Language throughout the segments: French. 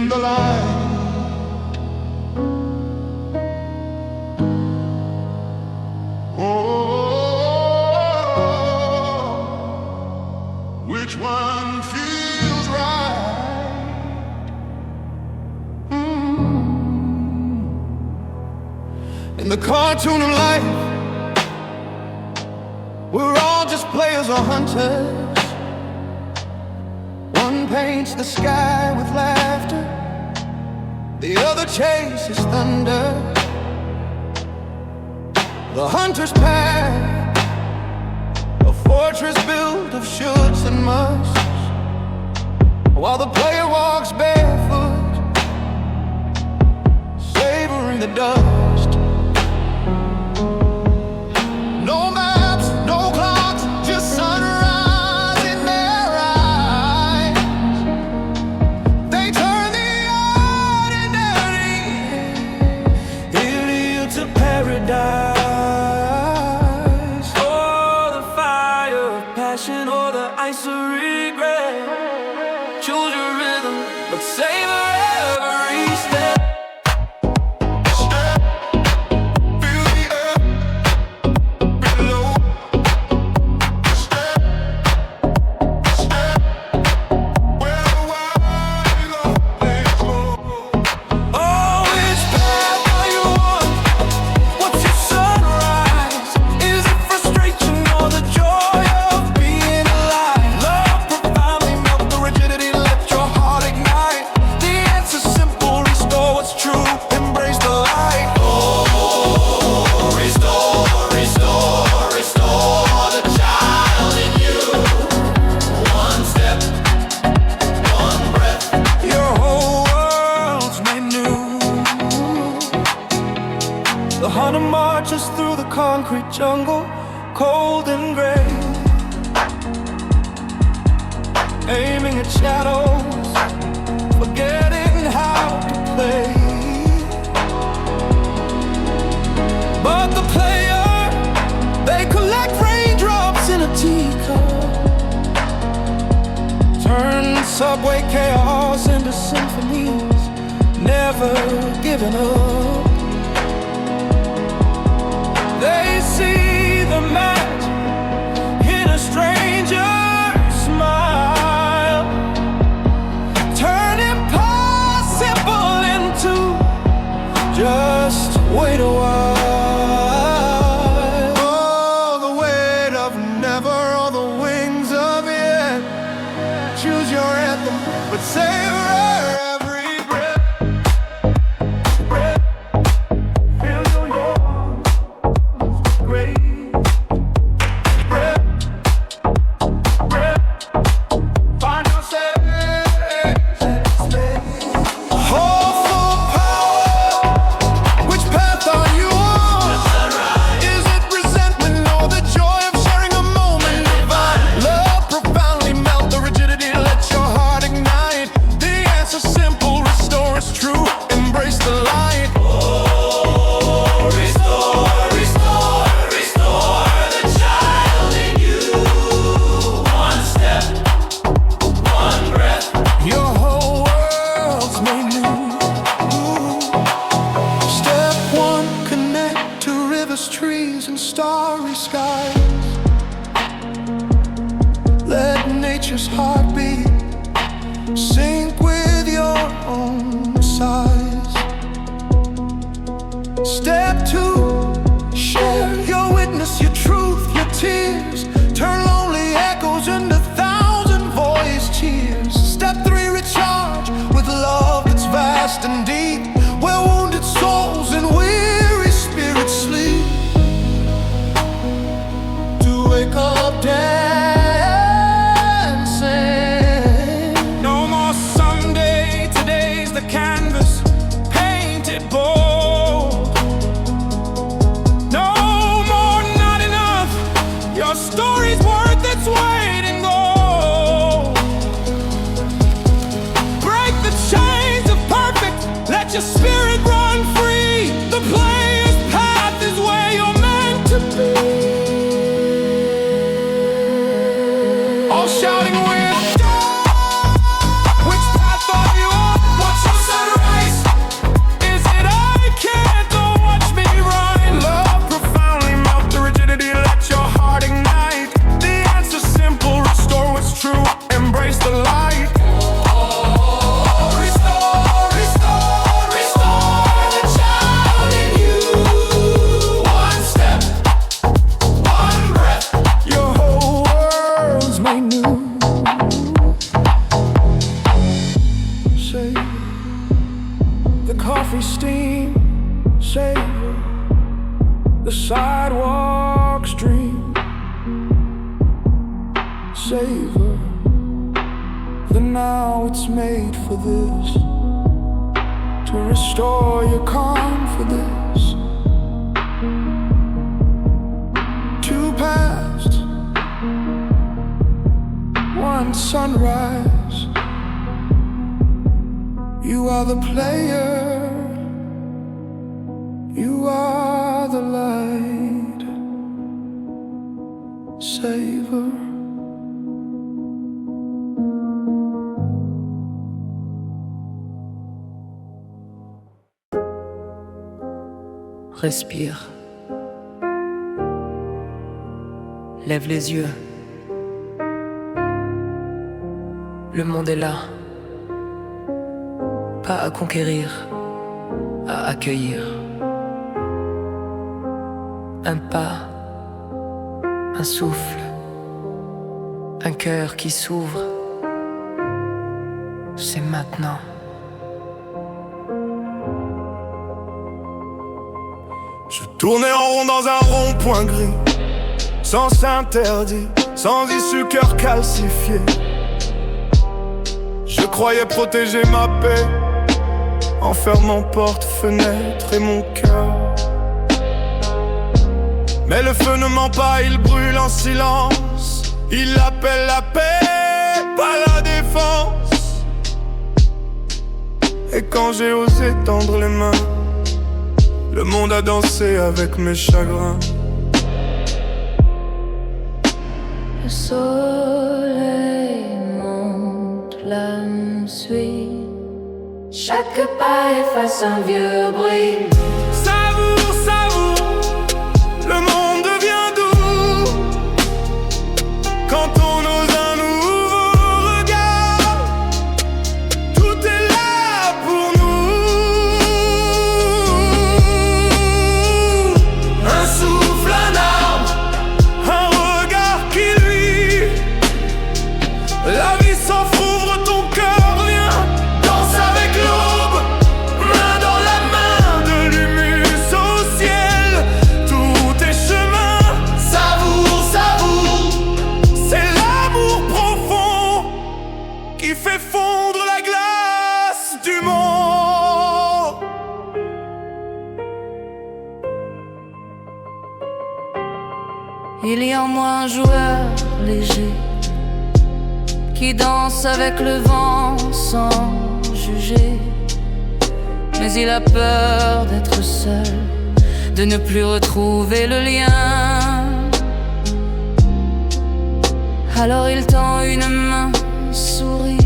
in the light. Oh, which one feels right? In the cartoon of life, we're all just players or hunters. One paints the sky with laughter, the other chases thunder. The hunter's path, a fortress built of shoulds and musts, while the player walks barefoot, savoring the dust. No maps, no clocks, just sunrise in their eyes. They turn the ordinary ill to paradise. Or the fire of passion, or the ice of regret. Choose your rhythm, but savor every step. The hunter marches through the concrete jungle, cold and gray, aiming at shadows, forgetting how to play. But the player, they collect raindrops in a teacup, turn subway chaos into symphonies, never giving up. They see the match in a stranger's smile, turn impossible into just wait a while. Oh, the weight of never, or the wings of yet. Choose your anthem, but savor every breath. Feel your great breath. Find yourself. Hope for power. Which path are you on? Is it resentment or the joy of sharing a moment divine? Love profoundly melt the rigidity, let your heart ignite. The answer's simple, restore is true, embrace the light. Your whole world's made new. Step one, connect to rivers, trees, and starry skies. Let nature's heartbeat sync with your own size. Step two, share your witness, your truth, your tears. Turn lonely echoes into thousand-voiced cheers. Step three, recharge with love that's vast and deep, where wounded souls and weary spirits sleep. To wake up dancing. No more Sunday, today's the canvas painted bold. No more not enough, your story's worth its weight in gold. Break the chains of perfect, let your spirit run free. The player's path is where you're meant to be. All shouting with which path are you on? What's your stream, savor the sidewalk's dream. Savor the now, it's made for this, to restore your confidence. Two past, one sunrise. You are the player, you are the light. Savor. Respire. Lève les yeux. Le monde est là. Pas à conquérir, à accueillir. Un pas, un souffle, un cœur qui s'ouvre. C'est maintenant. Je tournais en rond dans un rond-point gris, sens interdit, sans issue, cœur calcifié. Je croyais protéger ma paix en fermant porte, fenêtre et mon cœur. Mais le feu ne ment pas, il brûle en silence. Il appelle la paix, pas la défense. Et quand j'ai osé tendre les mains, le monde a dansé avec mes chagrins. Le soleil monte, l'âme suit. Chaque pas efface un vieux bruit. Savoure, savoure, le monde devient doux quand on ose un nouveau regard. Tout est là pour nous. Un souffle, un arbre, un regard qui luit. La vie s'offre, ouvre ton cœur, viens, danse avec l'aube, main dans la main, de l'humus au ciel. Tout est chemin, savoure, savoure. C'est l'amour profond qui fait fondre la glace du monde. Il y a en moi un joueur léger qui danse avec le vent sans juger. Mais il a peur d'être seul, de ne plus retrouver le lien. Alors il tend une main, sourire,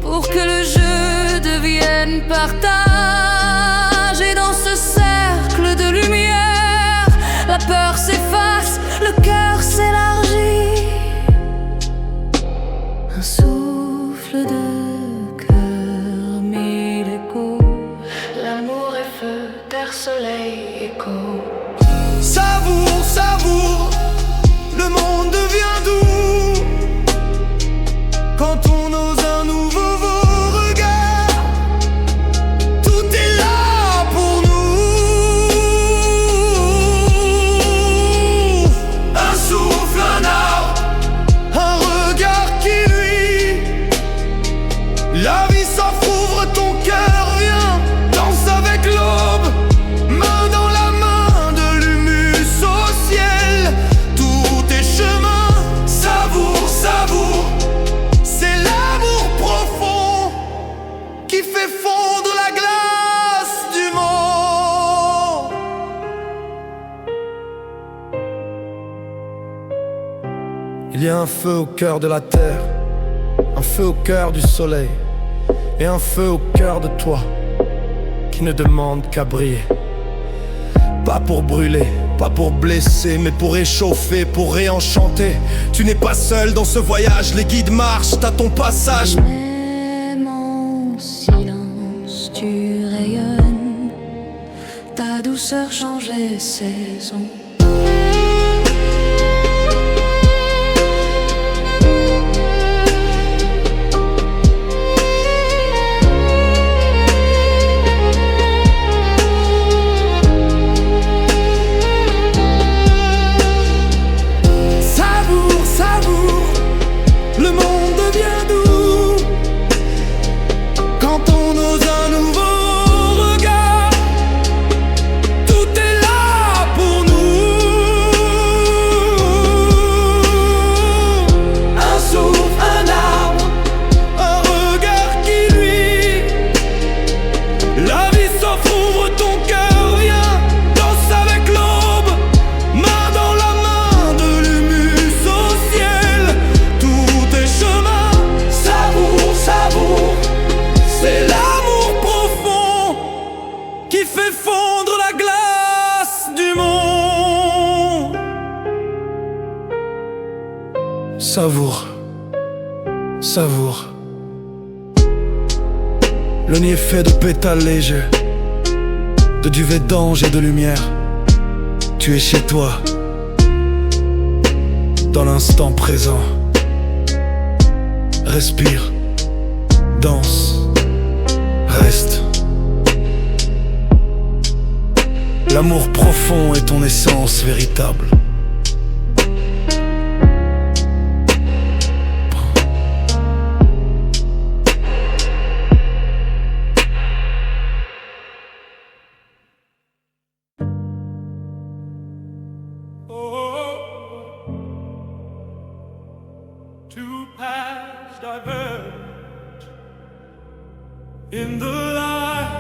pour que le jeu devienne partage. Et dans ce cercle de lumière, la peur s'efface, le cœur s'élargit. Un souffle de cœur, mille échos. L'amour est feu, terre, soleil, écho. Savoure, savoure, le monde devient doux quand on ose un nouveau regard. Tout est là pour nous. Un souffle, un arbre, un regard qui luit. La vie s'offre, ouvre ton cœur, viens, danse avec l'aube, main dans la main, de l'humus au ciel. Tout est chemin, savoure, savoure. C'est l'amour profond qui fait fondre la glace du monde. Il y a un feu au cœur de la terre, un feu au cœur du soleil, et un feu au cœur de toi qui ne demande qu'à briller. Pas pour brûler, pas pour blesser, mais pour réchauffer, pour réenchanter. Tu n'es pas seul dans ce voyage, les guides marchent à ton passage. Même en silence, tu rayonnes. Ta douceur change les saisons. qui fait fondre la glace du monde. Savoure, savoure. Le nid est fait de pétales légers, de duvet d'ange et de lumière. Tu es chez toi, dans l'instant présent. Respire, danse, reste. L'amour profond est ton essence véritable. Two paths diverge in the light.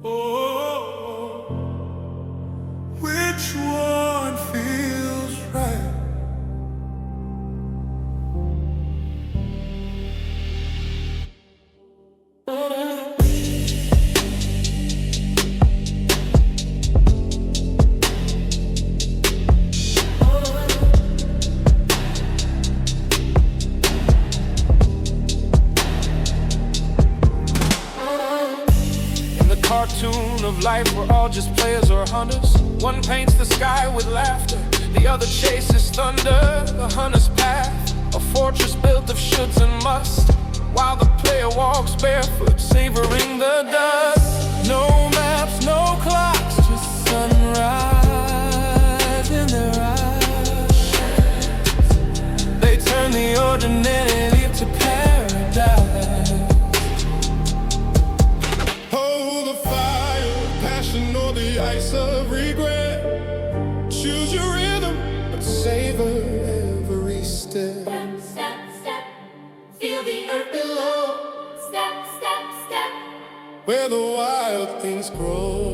Oh, which one feels right? Cartoon of life, we're all just players or hunters. One paints the sky with laughter, the other chases thunder. The hunter's path, a fortress built of shoulds and must, while the player walks barefoot, savoring the dust. No maps, no clocks, just sunrise in their eyes. They turn the ordinary to paradise. Hold the fire, passion or the ice of regret. Choose your rhythm, but savor every step. Step, step, step. Feel the earth below. Step, step, step. Where the wild things grow.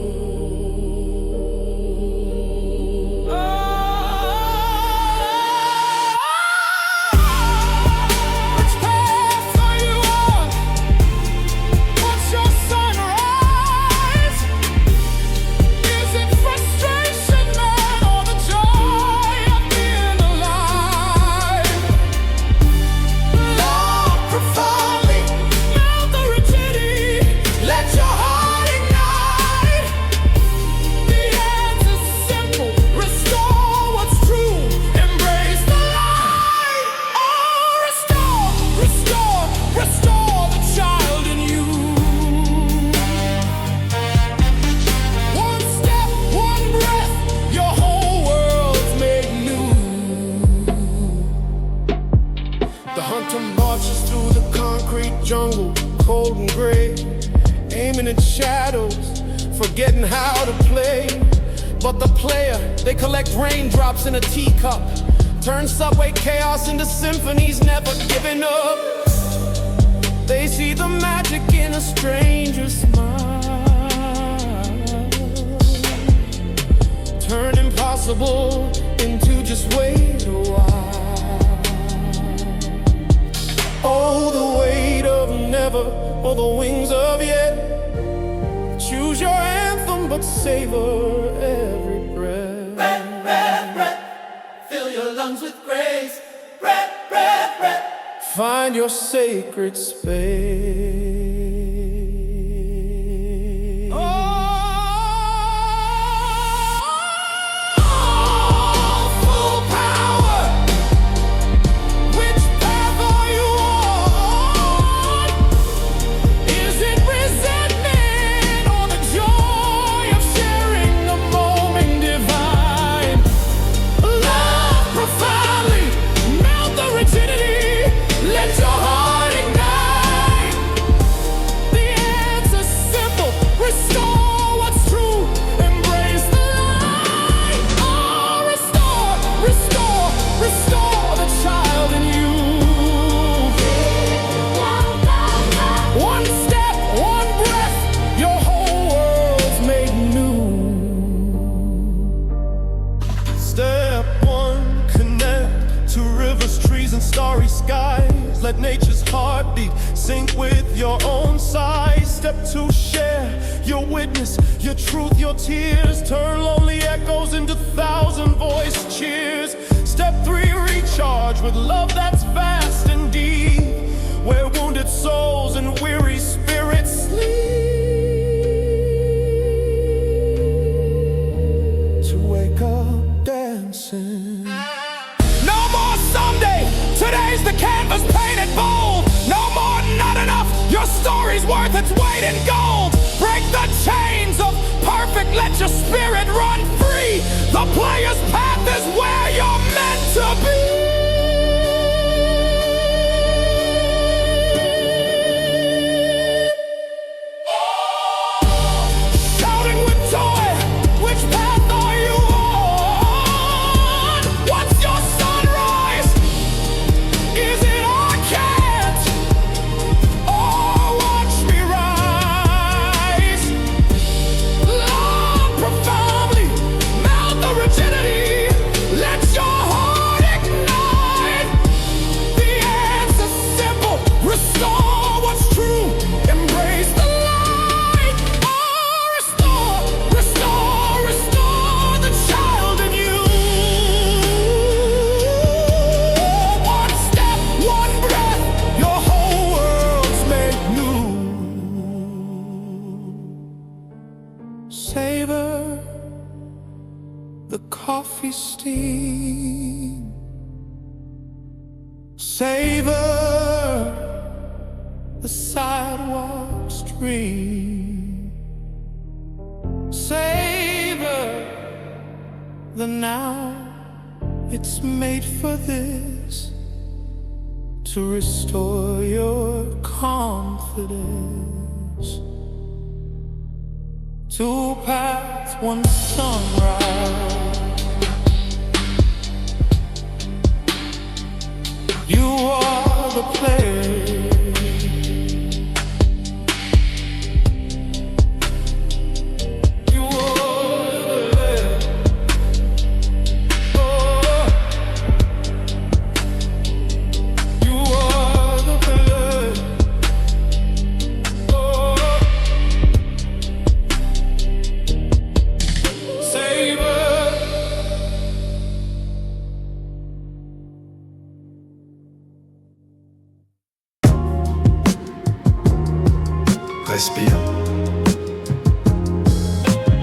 Jungle, cold and gray, aiming at shadows, forgetting how to play. But the player, they collect raindrops in a teacup, turn subway chaos into symphonies, never giving up. They see the magic in a stranger's smile, turn impossible into just wait a while. Oh, the weight of never, or the wings of yet. Choose your anthem, but savor every breath. Breath, breath, breath. Fill your lungs with grace. Breath, breath, breath. Find your sacred space. heartbeat, sync with your own size. Step 2, share your witness, your truth, your tears. Turn lonely echoes into 1,000-voice cheers. Step 3, recharge with love that's vast and deep, where wounded souls and weary spirits sleep. To wake up dancing. No more someday, today's the canvas painted bold. No more not enough, your story's worth its weight in gold. Break the chains of perfect, let your spirit run free. The player's path is where you're meant to be. Savor the coffee steam. Savor the sidewalk stream. Savor the now. It's made for this, to restore your confidence. 2 paths, 1 sunrise. You are the player. You are the player. Oh, you are the player. Oh. Respire.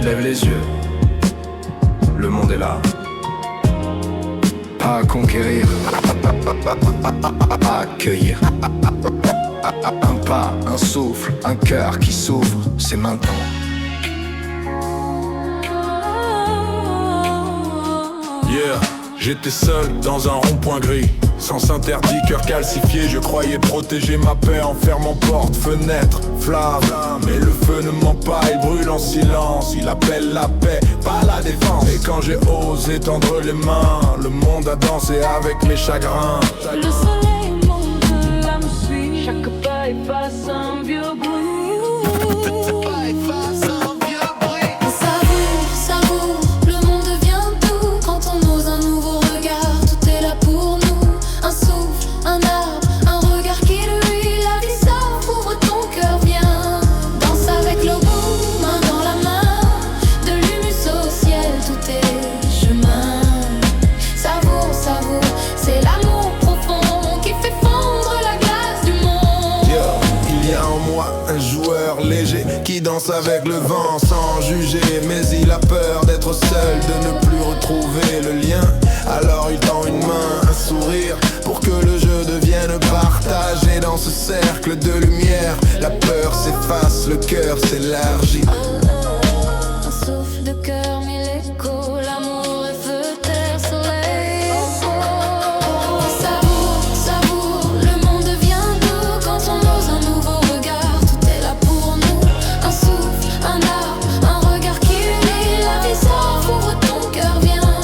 Lève les yeux. Le monde est là. Pas à conquérir, à accueillir. Un pas, un souffle, un cœur qui s'ouvre, c'est maintenant. Yeah, j'étais seul dans un rond-point gris. Sens interdit, cœur calcifié, je croyais protéger ma paix en fermant porte, fenêtre, flamme. Mais le feu ne ment pas, il brûle en silence. Il appelle la paix, pas la défense. Et quand j'ai osé tendre les mains, le monde a dansé avec mes chagrins. Le soleil monte, l'âme suit. Chaque pas efface un vieux bruit. On savoure, savoure, le monde devient doux. Quand on ose un nouveau regard, tout est là pour nous. Un souffle, un arbre, un regard qui lui. La vie s'ouvre, ouvre ton cœur, viens. Danse avec le bout, main dans la main. De l'humus au ciel, tout est chemin. Savoure, savoure, c'est l'amour profond qui fait fondre la glace du monde. Il y a en moi un joueur léger qui danse avec le vent sans juger. Mais il a peur d'être seul, de ne plus retrouver le lien. Alors il tend une main, un sourire, pour que le jeu devienne partagé. Dans ce cercle de lumière, la peur s'efface, le cœur s'élargit. Un souffle de cœur, mille échos, l'amour est feu, terre, soleil. Savoure, savoure, le monde devient doux. Quand on ose un nouveau regard, tout est là pour nous. Un souffle, un arbre, un regard qui unit. La vie s'ouvre, ouvre ton cœur, viens.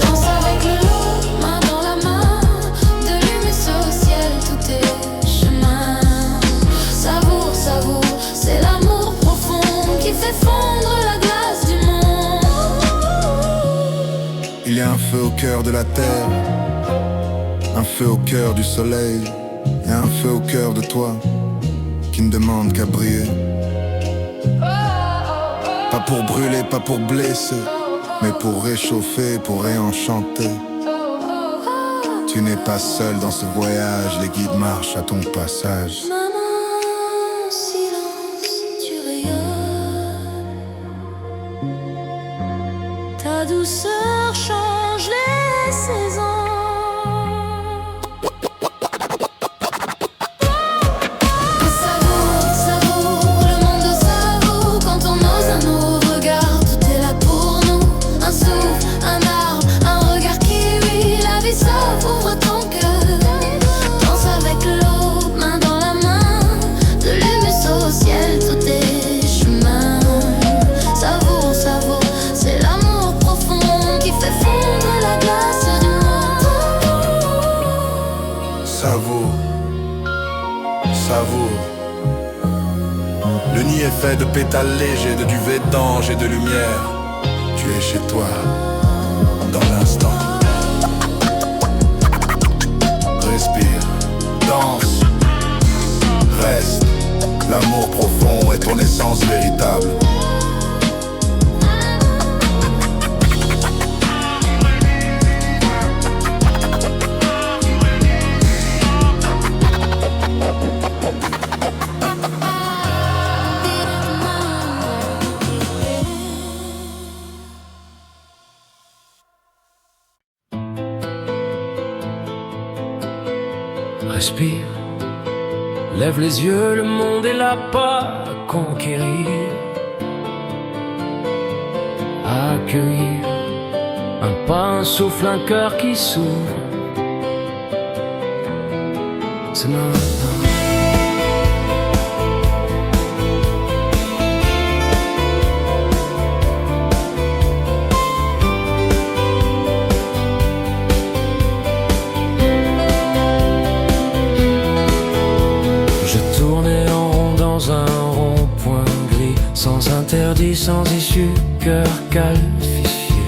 Danse avec le lot, main dans la main. De l'humus au ciel, tout est chemin. Savoure, savoure, c'est l'amour profond qui fait fondre la glace du monde. Il y a un feu au cœur de la terre, un feu au cœur du soleil, y a un feu au cœur de toi qui ne demande qu'à briller. Pas pour brûler, pas pour blesser, mais pour réchauffer, pour réenchanter. Tu n'es pas seul dans ce voyage, les guides marchent à ton passage. Maman, silence, tu rayonnes. Ta douceur change les saisons. Savoure, savoure, le monde savoure. Quand on ose un nouveau regard, tout est là pour nous. Un souffle, un arbre, un regard qui huile. La vie s'ouvre ton cœur. Danse avec l'eau, main dans la main. De l'humus au ciel, tout est chemin. Savoure, savoure, c'est l'amour profond qui fait fondre la glace du monde. Savoure, savoure. Le nid est fait de pétales légers, de duvet d'ange et de lumière. Tu es chez toi, dans l'instant. Respire, danse, reste. L'amour profond est ton essence véritable. Respire, lève les yeux, le monde est là pas à conquérir. À accueillir un pas, un souffle, un cœur qui s'ouvre. Ce matin. Sans interdit, sans issue, cœur calcifié.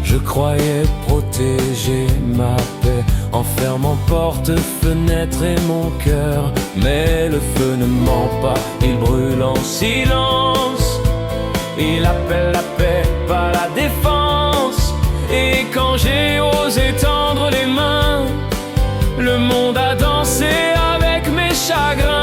Je croyais protéger ma paix en fermant porte, fenêtre et mon cœur. Mais le feu ne ment pas, il brûle en silence. Il appelle la paix, pas la défense. Et quand j'ai osé tendre les mains, le monde a dansé avec mes chagrins.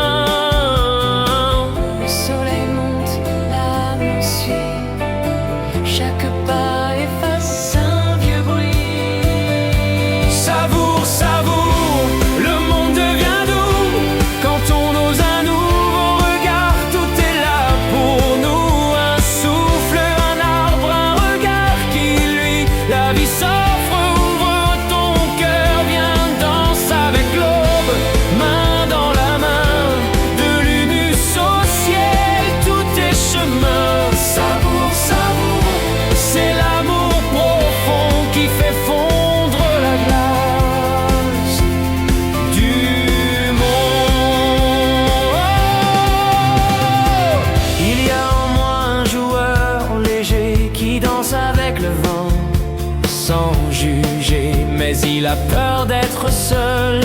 Il a peur d'être seul,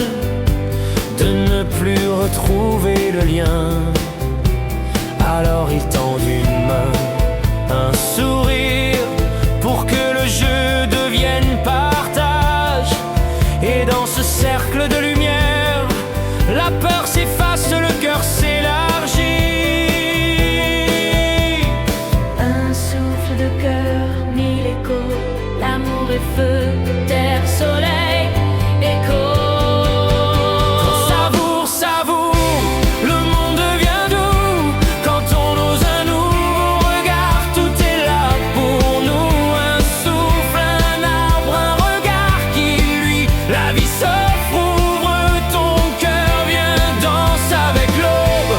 de ne plus retrouver le lien. Alors il tend une main, un sourire, pour que le jeu devienne partage. Et dans ce cercle de lumière, la peur s'efface, le cœur s'élargit. Un souffle de cœur, mille échos, l'amour est feu, terre, soleil. La vie s'ouvre, ton cœur vient, danse avec l'aube.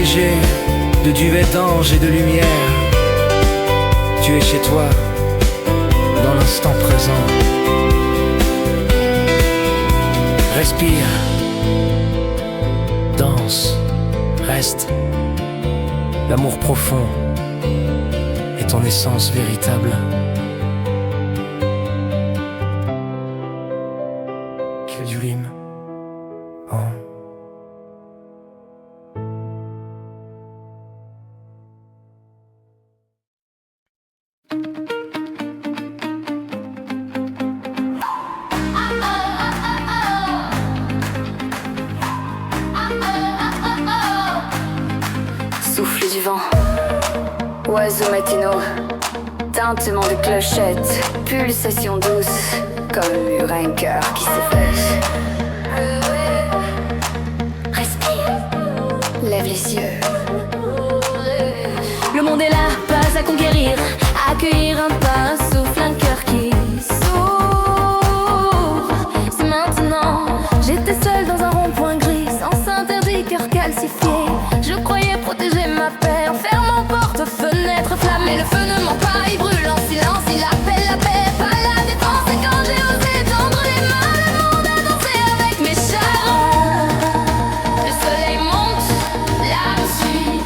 léger, de duvet d'ange et de lumière. Tu es chez toi, dans l'instant présent. Respire, danse, reste. L'amour profond est ton essence véritable. Que du rime en Souffle du vent, oiseaux matinaux, tintement de clochette, pulsation douce, comme un cœur qui s'efface. Respire, lève les yeux. Le monde est là, pas à conquérir, accueillir un pas, souffle un cœur qui s'ouvre. C'est maintenant, j'étais seule dans un rond-point gris, sens interdit, cœur calcifié. Je croyais protéger ma paix en fermant porte, fenêtre, flamme. Mais le feu ne ment pas, il brûle en silence, il appelle la paix, pas la défense. Et quand j'ai osé tendre les mains, le monde a dansé avec mes chagrins. Le soleil monte, l'âme suit,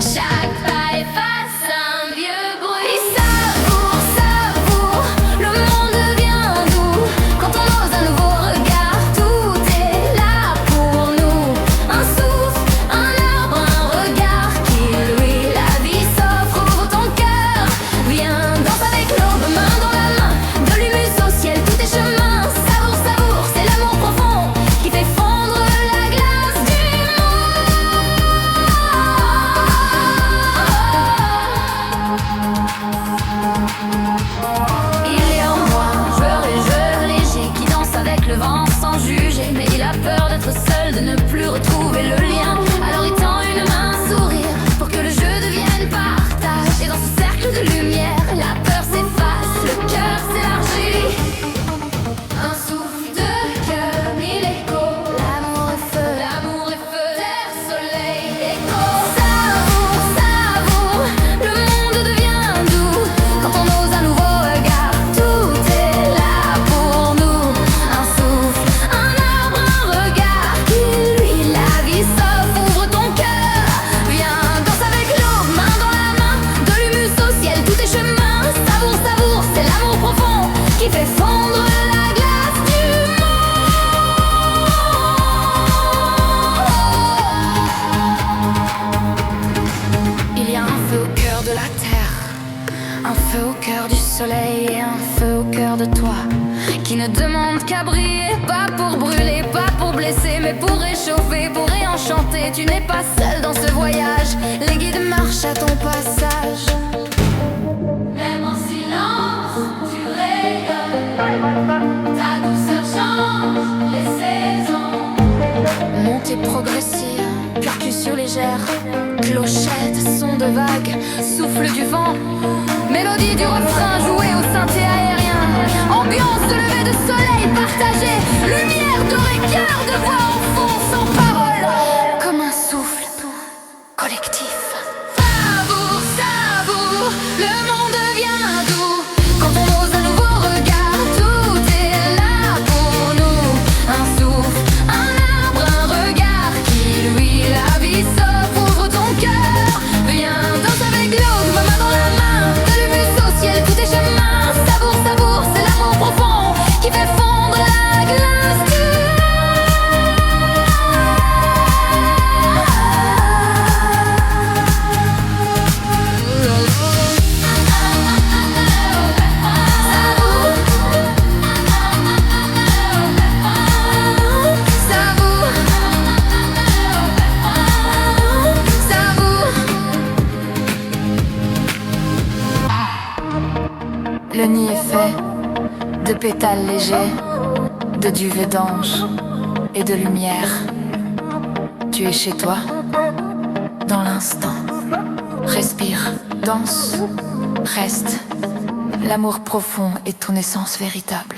chaque pas efface un vieux bruit. Savoure, savoure, le monde devient doux quand on ose un nouveau regard. Tout est là pour nous, un souffle, un arbre, un regard qui lui la vie s'offre. Ouvre ton cœur, viens, danse avec l'aube, main dans la main, de l'humus au ciel, tout est chemin. Savoure, savoure, c'est l'amour profond qui fait fondre la glace du monde. Il est en moi, joueur et joueur léger qui danse avec le vent sans juger. Mais il a peur d'être seul, de ne plus retrouver le lien. Alors il tend une main, un sourire pour que le jeu devienne partage. Et dans ce cercle de lumière, la peur s'efface, le cœur s'élargit. Un souffle de cœur, mille échos. L'amour est feu, terre, soleil, écho. Savoure, savoure, le monde devient doux quand on ose un nouveau regard. Tout est là pour nous, un souffle, un arbre, un regard qui lui la vie s'offre. Ouvre ton cœur, viens, danse avec l'aube, main dans la main, de l'humus au ciel, tout est chemin. Savoure, savoure, c'est l'amour profond qui fait fondre la glace du monde. Il y a un feu au cœur de la terre, un feu au cœur du soleil et un feu au cœur de toi qui ne demande qu'à briller, pas pour brûler, pas pour blesser, mais pour réchauffer, pour réenchanter. Tu n'es pas seul dans ce voyage, les guides marchent à ton passage. Même en silence, tu rayonnes, ta douceur change les saisons. Montée progressive, percussion légère, clochette, son de vague, souffle du vent, mélodie du refrain jouée au synthé aérien, ambiance de lever de soleil partagé, lumière dorée, cœur de voix en fond sans parole, comme un souffle collectif. Savoure, savoure, le monde devient doux quand on ose un nouveau regard. Tout est là pour nous, un souffle, un arbre, un regard qui lui la vie s'offre. Ouvre ton cœur, viens, danse avec l'aube, main dans la main, de l'humus au ciel, tout est chemin. Savoure, savoure, c'est l'amour profond qui fait fondre la glace du Savoure, savoure. Le nid est fait de pétales légers, de duvet d'ange et de lumière. Tu es chez toi, dans l'instant. Respire, danse, reste. L'amour profond est ton essence véritable.